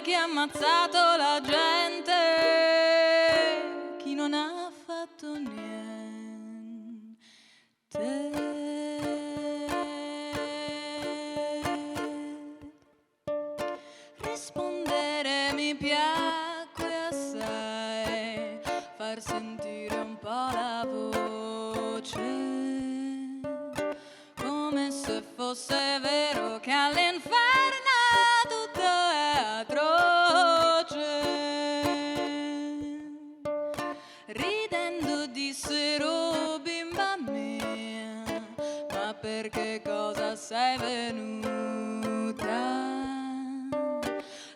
chi ha ammazzato la gente, chi non ha fatto niente. Rispondere mi piacque assai, far sentire un po' la voce, come se fosse vero che all'inferno tutto è atroce. Ridendo dissero: bimba mia, ma per che cosa sei venuta?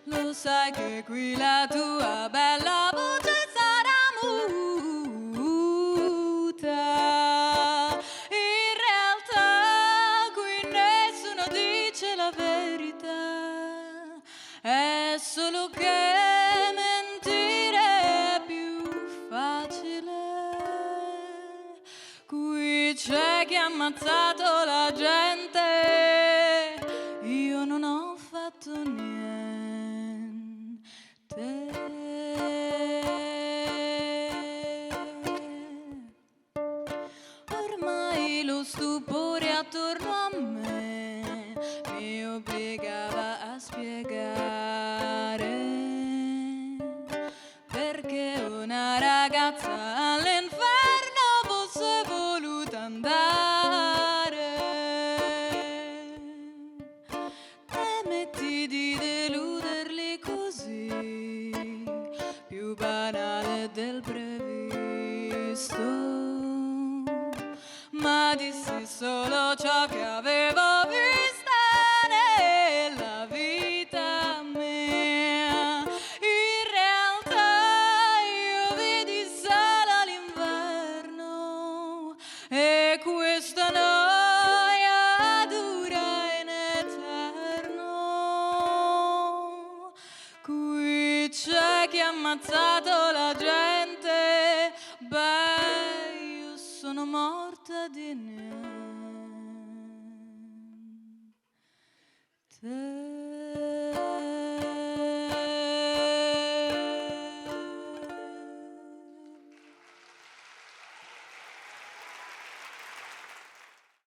Lo sai che qui la tua bella voce sarà muta. In realtà qui nessuno dice la verità, è solo che mentire è più facile. Qui c'è chi ha ammazzato la gente, io non ho fatto niente. Ormai lo stupore attorno a me mi obbligava a spiegare perché una ragazza all'inferno fosse voluta andare. Temetti di deluderli così, più banale del previsto, ma dissi solo ciò che avevo vista nella vita mia. In realtà io vidi solo l'inverno e questa noia dura in eterno. Qui c'è chi ha ammazzato la gente,